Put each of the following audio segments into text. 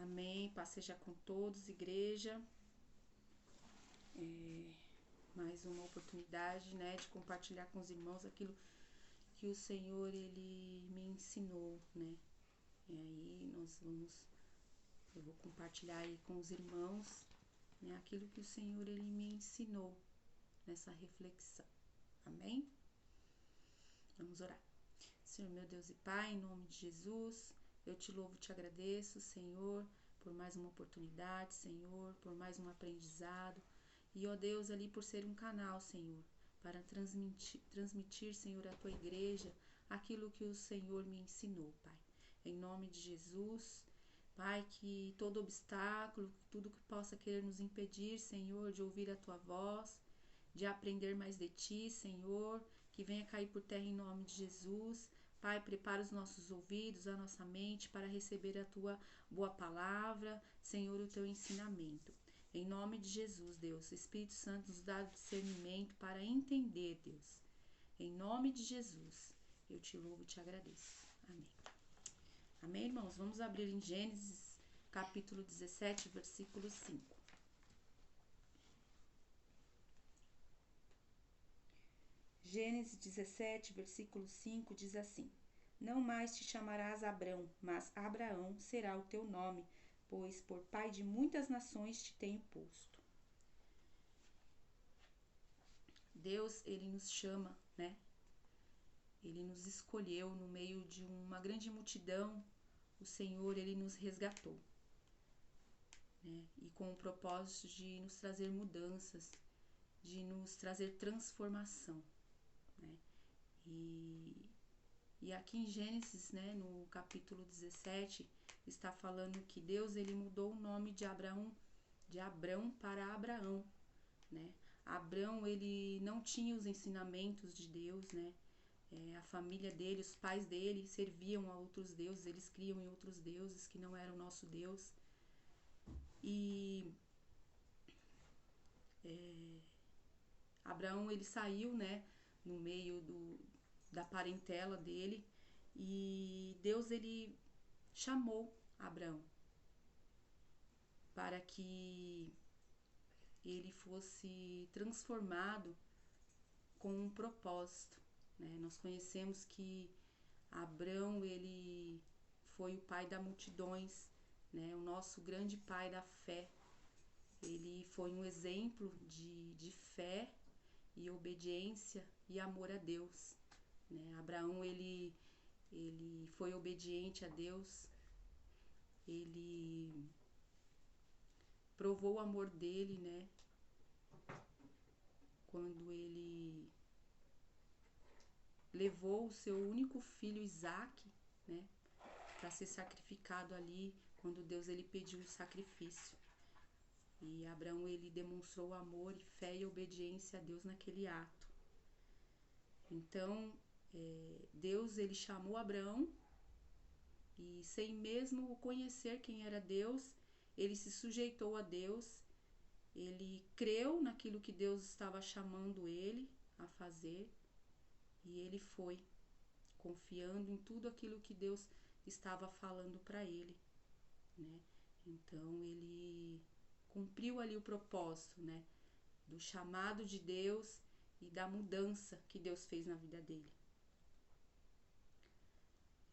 Amém. Paz seja com todos, igreja. Mais uma oportunidade, né, de compartilhar com os irmãos aquilo que o Senhor, Ele me ensinou, né. E aí eu vou compartilhar aí com os irmãos, né, aquilo que o Senhor, Ele me ensinou nessa reflexão. Amém? Vamos orar. Senhor, meu Deus e Pai, em nome de Jesus, eu te louvo e te agradeço, Senhor, por mais uma oportunidade, Senhor, por mais um aprendizado. E, ó Deus, ali por ser um canal, Senhor, para transmitir, Senhor, à tua igreja aquilo que o Senhor me ensinou, Pai. Em nome de Jesus, Pai, que todo obstáculo, tudo que possa querer nos impedir, Senhor, de ouvir a tua voz, de aprender mais de ti, Senhor, que venha cair por terra em nome de Jesus. Pai, prepara os nossos ouvidos, a nossa mente para receber a tua boa palavra, Senhor, o teu ensinamento. Em nome de Jesus, Deus, Espírito Santo, nos dá discernimento para entender, Deus. Em nome de Jesus, eu te louvo e te agradeço. Amém. Amém, irmãos? Vamos abrir em Gênesis, capítulo 17, versículo 5. Gênesis 17, versículo 5 diz assim: Não mais te chamarás Abrão, mas Abraão será o teu nome, pois por pai de muitas nações te tenho posto. Deus, ele nos chama, né? Ele nos escolheu no meio de uma grande multidão. O Senhor, ele nos resgatou, né? E com o propósito de nos trazer mudanças, de nos trazer transformação, né? E aqui em Gênesis, né, no capítulo 17, está falando que Deus, ele mudou o nome de Abrão para Abraão, né? Abrão, ele não tinha os ensinamentos de Deus, né? A família dele, os pais dele serviam a outros deuses, eles criam em outros deuses que não eram o nosso Deus. E Abraão, ele saiu, né, no meio da parentela dele, e Deus, ele chamou Abraão para que ele fosse transformado com um propósito, né? Nós conhecemos que Abrão, ele foi o pai das multidões, né? O nosso grande pai da fé. Ele foi um exemplo de fé e obediência e amor a Deus, né? Abraão, ele foi obediente a Deus, ele provou o amor dele, né? Quando ele levou o seu único filho Isaac, né, para ser sacrificado ali, quando Deus, ele pediu o sacrifício. E Abraão, ele demonstrou amor e fé e obediência a Deus naquele ato. Então, Deus, ele chamou Abraão, e sem mesmo conhecer quem era Deus, ele se sujeitou a Deus, ele creu naquilo que Deus estava chamando ele a fazer, e ele foi, confiando em tudo aquilo que Deus estava falando para ele, né? Então, ele cumpriu ali o propósito, né, do chamado de Deus e da mudança que Deus fez na vida dele.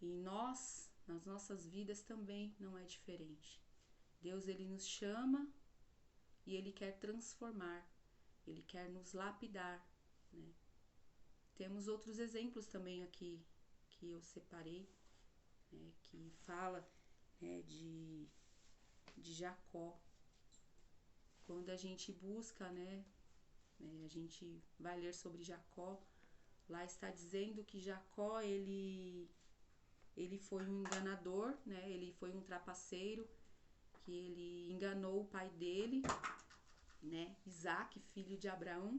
E nós, nas nossas vidas também não é diferente. Deus, ele nos chama e ele quer transformar, ele quer nos lapidar, né? Temos outros exemplos também aqui que eu separei, né, que fala, né, de Jacó. Quando a gente busca, né, a gente vai ler sobre Jacó, lá está dizendo que Jacó, ele foi um enganador, né, ele foi um trapaceiro, que ele enganou o pai dele, né, Isaac, filho de Abraão.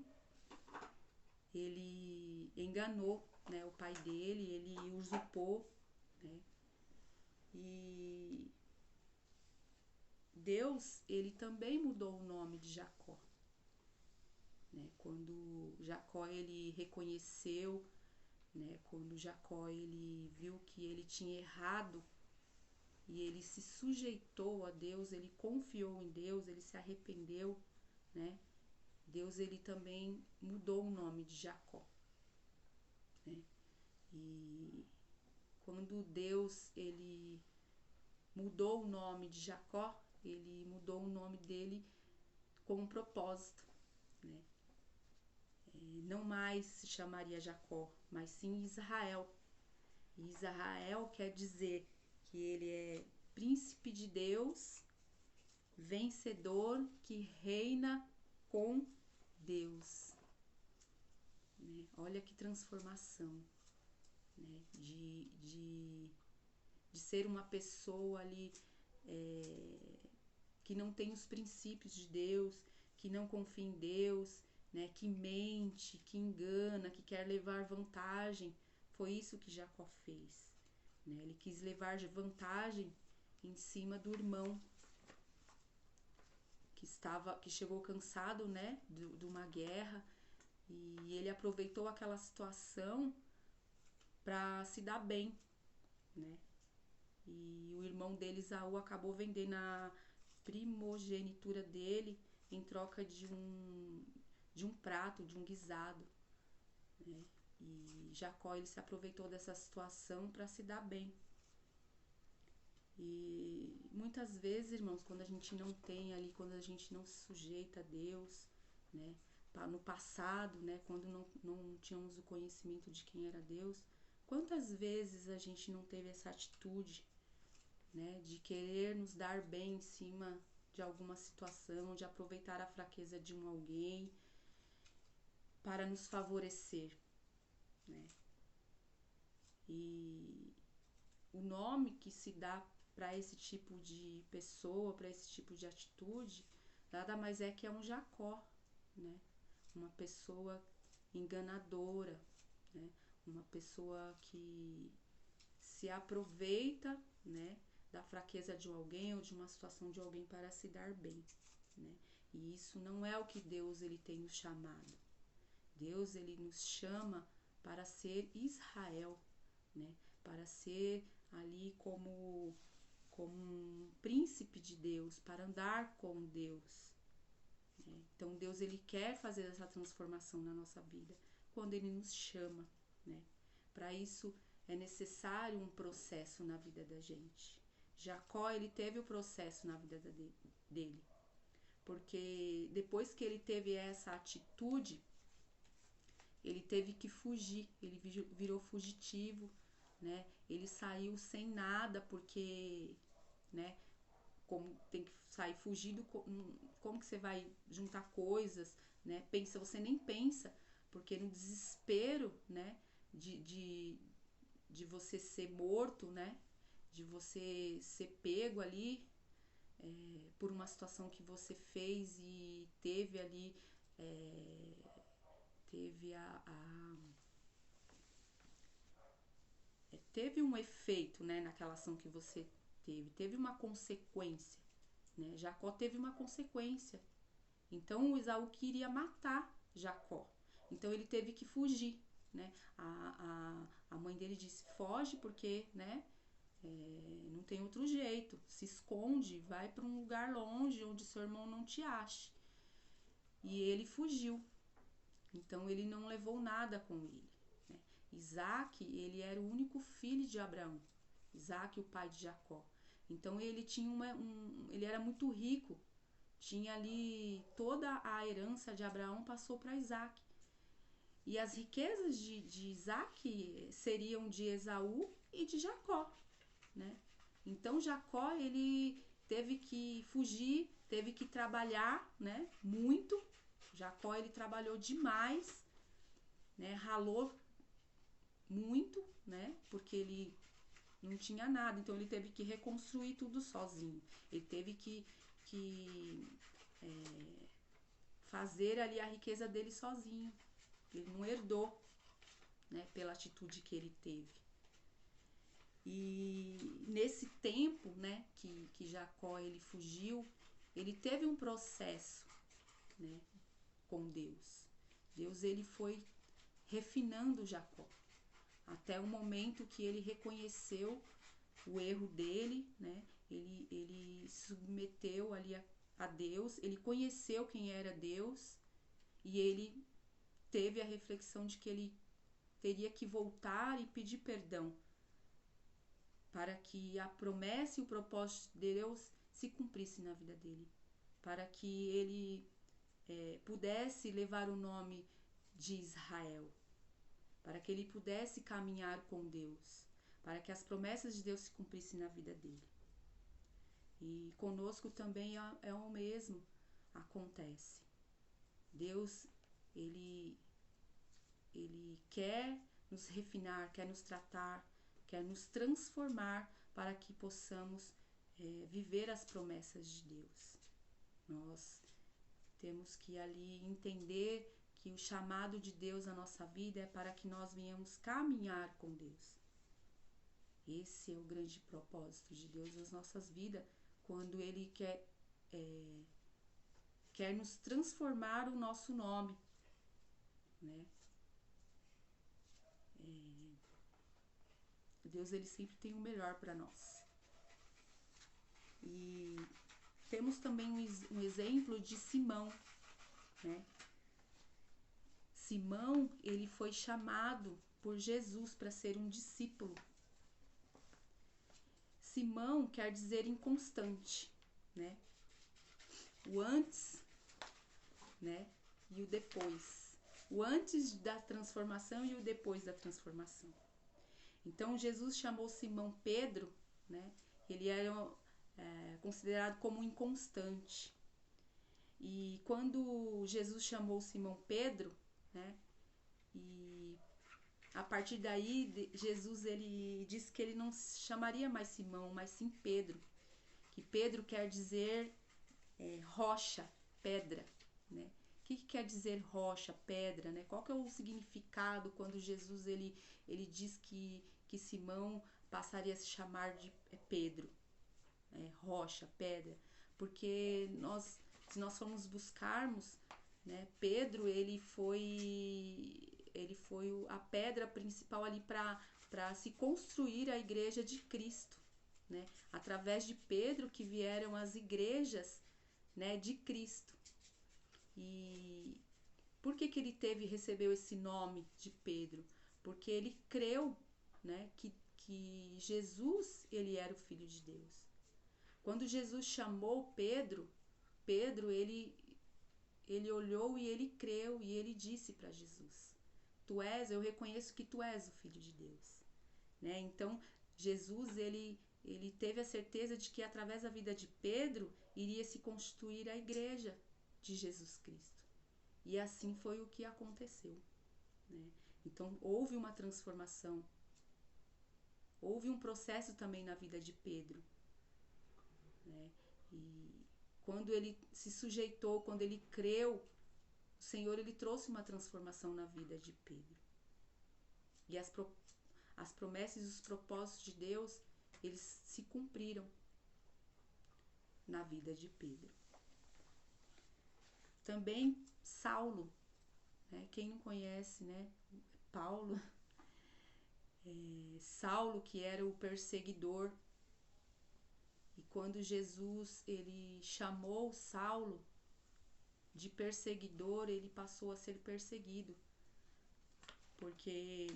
Ele enganou, né, o pai dele, ele usurpou, né, e Deus, ele também mudou o nome de Jacó, né? Quando Jacó, ele reconheceu, né, quando Jacó, ele viu que ele tinha errado e ele se sujeitou a Deus, ele confiou em Deus, ele se arrependeu, né? Deus ele também mudou o nome de Jacó, né? E quando Deus ele mudou o nome de Jacó, ele mudou o nome dele com um propósito, né? Não mais se chamaria Jacó, mas sim Israel. E Israel quer dizer que ele é príncipe de Deus, vencedor que reina com Deus, né? Olha que transformação, né? De ser uma pessoa ali que não tem os princípios de Deus, que não confia em Deus, né? Que mente, que engana, que quer levar vantagem. Foi isso que Jacó fez, né? Ele quis levar vantagem em cima do irmão que chegou cansado, né, de uma guerra, e ele aproveitou aquela situação para se dar bem, né? E o irmão dele, Esaú, acabou vendendo a primogenitura dele em troca de um prato, de um guisado, né? E Jacó ele se aproveitou dessa situação para se dar bem. E muitas vezes, irmãos, quando a gente não tem ali, quando a gente não se sujeita a Deus, né? No passado, né? Quando não tínhamos o conhecimento de quem era Deus, quantas vezes a gente não teve essa atitude, né? De querer nos dar bem em cima de alguma situação, de aproveitar a fraqueza de um alguém para nos favorecer, né? E o nome que se dá para esse tipo de pessoa, para esse tipo de atitude, nada mais é que é um Jacó, né? Uma pessoa enganadora, né? Uma pessoa que se aproveita, né, da fraqueza de alguém ou de uma situação de alguém para se dar bem, né? E isso não é o que Deus ele tem nos chamado. Deus ele nos chama para ser Israel, né? Para ser ali como um príncipe de Deus, para andar com Deus, né? Então Deus ele quer fazer essa transformação na nossa vida quando ele nos chama, né? Para isso é necessário um processo na vida da gente. Jacó ele teve o processo na vida dele, porque depois que ele teve essa atitude, ele teve que fugir, ele virou fugitivo, né? Ele saiu sem nada, porque, né? Como tem que sair fugido, como que você vai juntar coisas, né? Você nem pensa, porque no desespero, né? De você ser morto, né? De você ser pego ali por uma situação que você fez e teve ali, teve teve um efeito, né, naquela ação que você teve uma consequência, né? Jacó teve uma consequência. Então o Esaú queria matar Jacó. Então ele teve que fugir, né? A mãe dele disse: foge porque, né? Não tem outro jeito. Se esconde, vai para um lugar longe onde seu irmão não te ache. E ele fugiu. Então ele não levou nada com ele, né? Isaac, ele era o único filho de Abraão. Isaac, o pai de Jacó. Então ele tinha ele era muito rico. Tinha ali toda a herança de Abraão passou para Isaac. E as riquezas de Isaac seriam de Esaú e de Jacó, né? Então Jacó ele teve que fugir, teve que trabalhar, né? Muito. Jacó ele trabalhou demais, né? Ralou muito, né? Porque ele não tinha nada, então ele teve que reconstruir tudo sozinho. Ele teve que fazer ali a riqueza dele sozinho. Ele não herdou, né? Pela atitude que ele teve. E nesse tempo, né? Que Jacó ele fugiu, ele teve um processo, né? Com Deus. Deus ele foi refinando Jacó até o momento que ele reconheceu o erro dele, né? Ele submeteu ali a Deus, ele conheceu quem era Deus e ele teve a reflexão de que ele teria que voltar e pedir perdão para que a promessa e o propósito de Deus se cumprisse na vida dele, para que ele pudesse levar o nome de Israel, para que ele pudesse caminhar com Deus, para que as promessas de Deus se cumprissem na vida dele. E conosco também é o mesmo acontece. Deus, ele quer nos refinar, quer nos tratar, quer nos transformar para que possamos viver as promessas de Deus. Nós temos que ali entender que o chamado de Deus na nossa vida é para que nós venhamos caminhar com Deus. Esse é o grande propósito de Deus nas nossas vidas, quando Ele quer nos transformar o nosso nome, né? Deus, ele sempre tem o melhor para nós. E temos também um exemplo de Simão, né? Simão, ele foi chamado por Jesus para ser um discípulo. Simão quer dizer inconstante, né? O antes, né? E o depois. O antes da transformação e o depois da transformação. Então, Jesus chamou Simão Pedro, né? Ele era considerado como inconstante. E quando Jesus chamou Simão Pedro, né? E a partir daí, Jesus ele disse que ele não chamaria mais Simão, mas sim Pedro. Que Pedro quer dizer rocha, pedra, né? O que quer dizer rocha, pedra, né? Qual que é o significado quando Jesus ele diz que Simão passaria a se chamar de Pedro, rocha, pedra? Porque se nós formos buscarmos, né, Pedro ele foi a pedra principal ali para se construir a igreja de Cristo, né? Através de Pedro que vieram as igrejas, né, de Cristo. E por que ele recebeu esse nome de Pedro? Porque ele creu, né, que Jesus ele era o Filho de Deus. Quando Jesus chamou Pedro, ele olhou e ele creu e ele disse para Jesus: eu reconheço que tu és o Filho de Deus, né? Então Jesus ele teve a certeza de que através da vida de Pedro iria se constituir a igreja de Jesus Cristo. E assim foi o que aconteceu, né? Então houve uma transformação, houve um processo também na vida de Pedro, né? E quando ele se sujeitou, quando ele creu, o Senhor ele trouxe uma transformação na vida de Pedro. E as promessas e os propósitos de Deus, eles se cumpriram na vida de Pedro. Também Saulo, né? Quem não conhece, né? Paulo, Saulo, que era o perseguidor. E quando Jesus ele chamou Saulo de perseguidor, ele passou a ser perseguido. Porque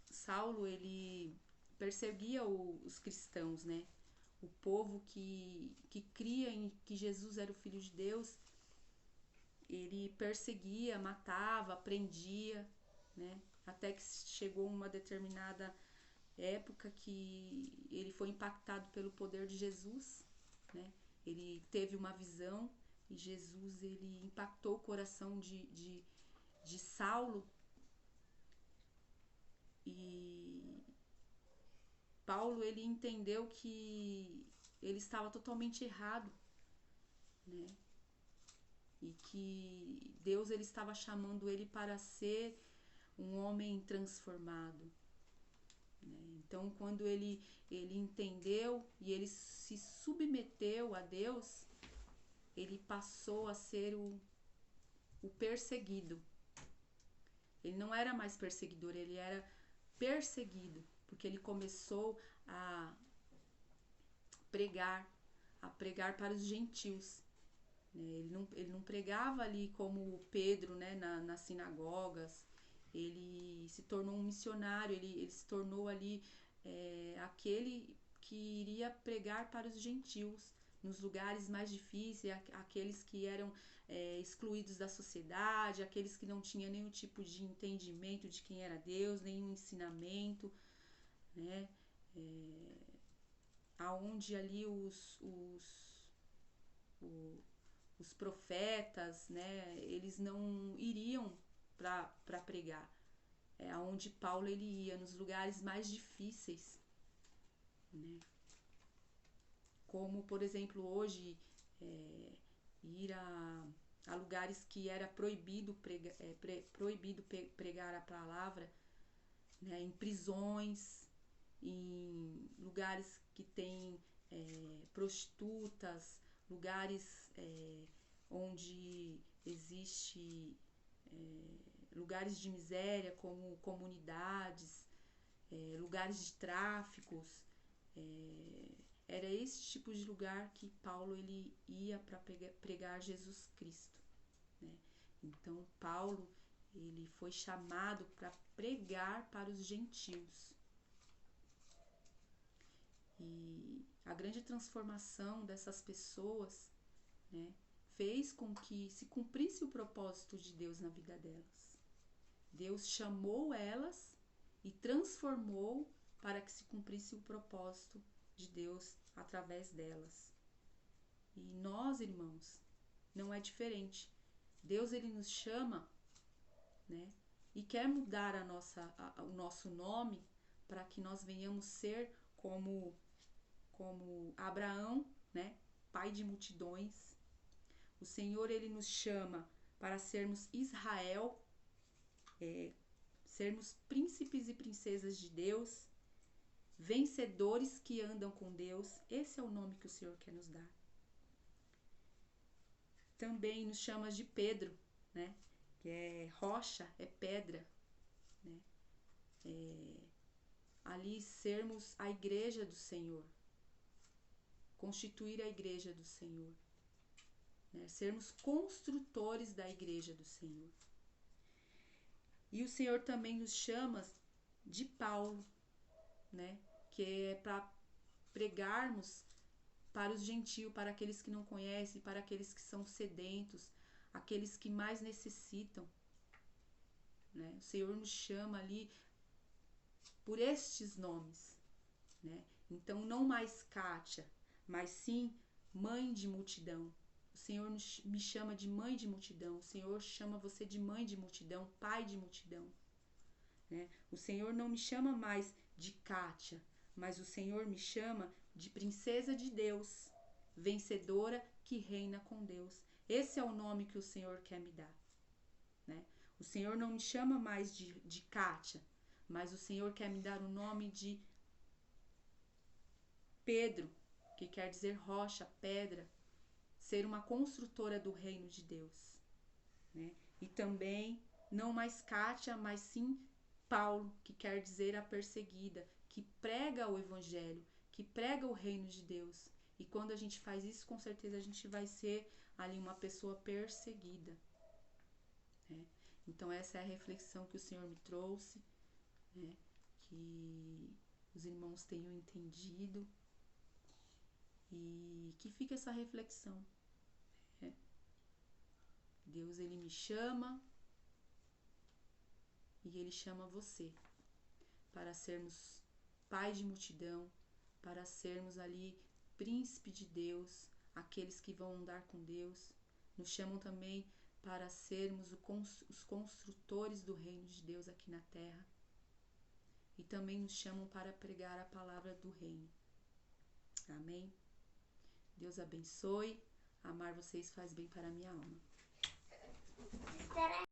Saulo ele perseguia os cristãos, né? O povo que cria em que Jesus era o Filho de Deus, ele perseguia, matava, prendia, né? Até que chegou uma determinada época que ele foi impactado pelo poder de Jesus, né? Ele teve uma visão e Jesus ele impactou o coração de Saulo. E Paulo ele entendeu que ele estava totalmente errado, né? E que Deus ele estava chamando ele para ser um homem transformado, né? Então quando ele entendeu e ele se submeteu a Deus, ele passou a ser o perseguido. Ele não era mais perseguidor, ele era perseguido, porque ele começou a pregar, para os gentios. Ele não pregava ali como Pedro, né, nas sinagogas. Ele se tornou um missionário, ele se tornou ali aquele que iria pregar para os gentios, nos lugares mais difíceis, aqueles que eram excluídos da sociedade, aqueles que não tinham nenhum tipo de entendimento de quem era Deus, nenhum ensinamento, né? Aonde ali os profetas, né, eles não iriam para pregar. É aonde Paulo ele ia, nos lugares mais difíceis, né? Como, por exemplo, hoje, ir a lugares que era proibido pregar a palavra, né? Em prisões, em lugares que tem prostitutas, lugares onde existe lugares de miséria, como comunidades, lugares de tráficos. Era esse tipo de lugar que Paulo ele ia para pregar Jesus Cristo, né? Então Paulo ele foi chamado para pregar para os gentios. E a grande transformação dessas pessoas, né, fez com que se cumprisse o propósito de Deus na vida delas. Deus chamou elas e transformou para que se cumprisse o propósito de Deus através delas. E nós, irmãos, não é diferente. Deus ele nos chama, né, e quer mudar o nosso nome para que nós venhamos ser como Abraão, né, pai de multidões. O Senhor ele nos chama para sermos Israel, sermos príncipes e princesas de Deus, vencedores que andam com Deus. Esse é o nome que o Senhor quer nos dar. Também nos chama de Pedro, né, que é rocha, é pedra, né? Ali sermos a igreja do Senhor, constituir a igreja do Senhor, né? Sermos construtores da igreja do Senhor. E o Senhor também nos chama de Paulo, né? Que é para pregarmos para os gentios, para aqueles que não conhecem, para aqueles que são sedentos, aqueles que mais necessitam, né? O Senhor nos chama ali por estes nomes, né? Então não mais Kátia, mas sim mãe de multidão. O Senhor me chama de mãe de multidão. O Senhor chama você de mãe de multidão, pai de multidão, né? O Senhor não me chama mais de Kátia, mas o Senhor me chama de princesa de Deus, vencedora que reina com Deus. Esse é o nome que o Senhor quer me dar, né? O Senhor não me chama mais de Kátia, mas o Senhor quer me dar o nome de Pedro, que quer dizer rocha, pedra, ser uma construtora do reino de Deus, né? E também não mais Kátia, mas sim Paulo, que quer dizer a perseguida, que prega o evangelho, que prega o reino de Deus. E quando a gente faz isso, com certeza a gente vai ser ali uma pessoa perseguida, né? Então essa é a reflexão que o Senhor me trouxe, né? Que os irmãos tenham entendido e que fique essa reflexão, né? Deus ele me chama e ele chama você para sermos pai de multidão, para sermos ali príncipe de Deus, aqueles que vão andar com Deus. Nos chamam também para sermos os construtores do reino de Deus aqui na terra. E também nos chamam para pregar a palavra do reino. Amém? Deus abençoe. Amar vocês faz bem para a minha alma.